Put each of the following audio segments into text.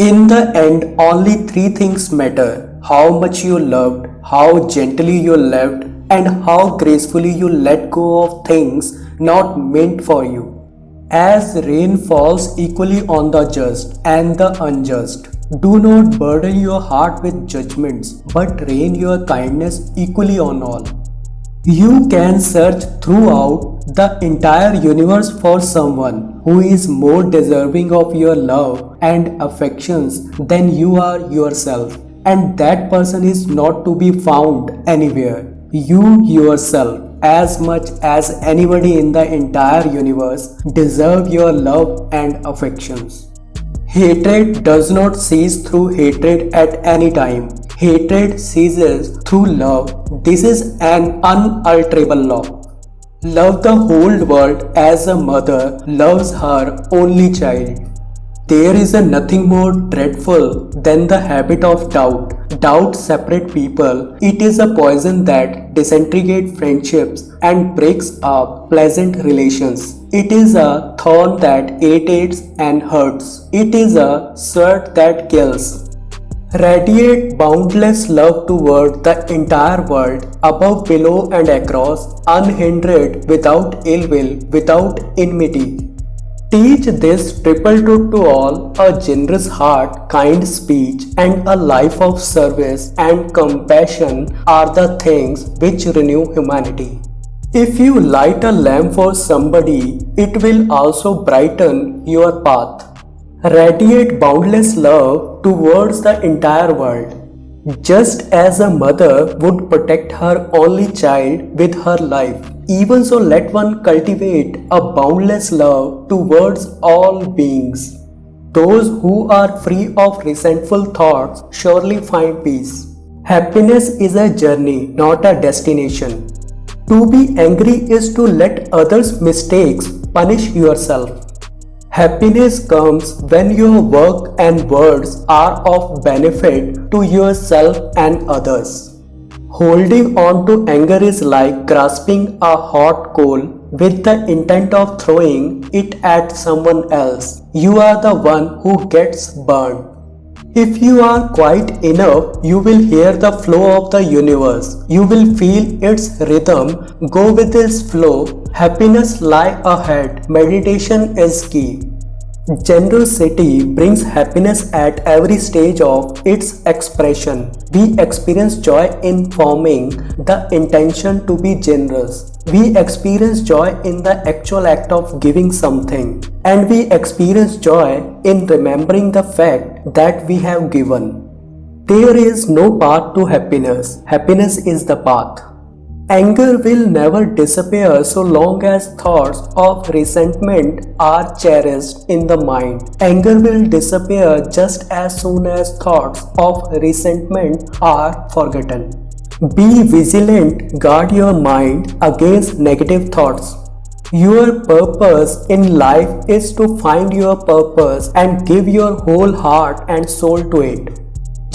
In the end, only three things matter: how much you loved, how gently you left, and how gracefully you let go of things not meant for you. As rain falls equally on the just and the unjust, do not burden your heart with judgments, but rain your kindness equally on all. You can search throughout the entire universe for someone who is more deserving of your love and affections than you are yourself, and that person is not to be found anywhere. You yourself, as much as anybody in the entire universe, deserve your love and affections. Hatred does not cease through hatred at any time. Hatred ceases through love. This is an unalterable law. Love the whole world as a mother loves her only child. There is a nothing more dreadful than the habit of doubt. Doubt separates people. It is a poison that disintegrates friendships and breaks up pleasant relations. It is a thorn that irritates and hurts. It is a sword that kills. Radiate boundless love toward the entire world, above, below, and across, unhindered, without ill will, without enmity. Teach this triple truth to all: a generous heart, kind speech, and a life of service and compassion are the things which renew humanity. If you light a lamp for somebody, it will also brighten your path. Radiate boundless love towards the entire world. Just as a mother would protect her only child with her life, even so let one cultivate a boundless love towards all beings. Those who are free of resentful thoughts surely find peace. Happiness is a journey, not a destination. To be angry is to let others' mistakes punish yourself. Happiness comes when your work and words are of benefit to yourself and others. Holding on to anger is like grasping a hot coal with the intent of throwing it at someone else. You are the one who gets burned. If you are quiet enough, you will hear the flow of the universe. You will feel its rhythm. Go with its flow. Happiness lie ahead. Meditation is key. Generosity brings happiness at every stage of its expression. We experience joy in forming the intention to be generous. We experience joy in the actual act of giving something. And we experience joy in remembering the fact that we have given. There is no path to happiness. Happiness is the path. Anger will never disappear so long as thoughts of resentment are cherished in the mind. Anger will disappear just as soon as thoughts of resentment are forgotten. Be vigilant, guard your mind against negative thoughts. Your purpose in life is to find your purpose and give your whole heart and soul to it.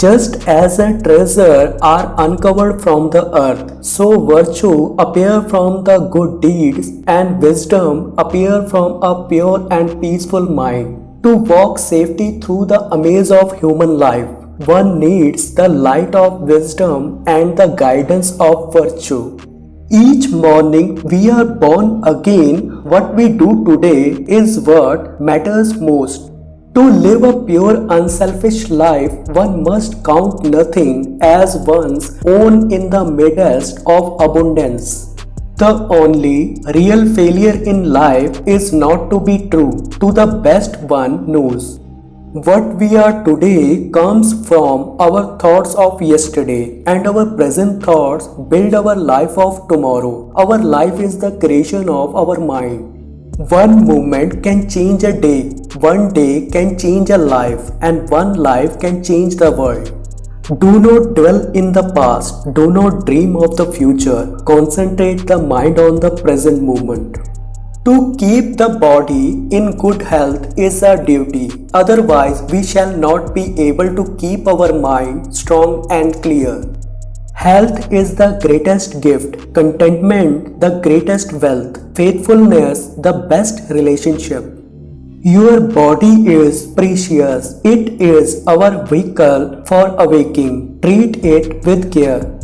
Just as a treasure are uncovered from the earth, so virtue appear from the good deeds and wisdom appear from a pure and peaceful mind. To walk safely through the maze of human life, one needs the light of wisdom and the guidance of virtue. Each morning we are born again. What we do today is what matters most. To live a pure, unselfish life, one must count nothing as one's own in the midst of abundance. The only real failure in life is not to be true to the best one knows. What we are today comes from our thoughts of yesterday, and our present thoughts build our life of tomorrow. Our life is the creation of our mind. One moment can change a day, one day can change a life, and one life can change the world. Do not dwell in the past, do not dream of the future, concentrate the mind on the present moment. To keep the body in good health is our duty, otherwise we shall not be able to keep our mind strong and clear. Health is the greatest gift, contentment the greatest wealth, faithfulness the best relationship. Your body is precious. It is our vehicle for awaking. Treat it with care.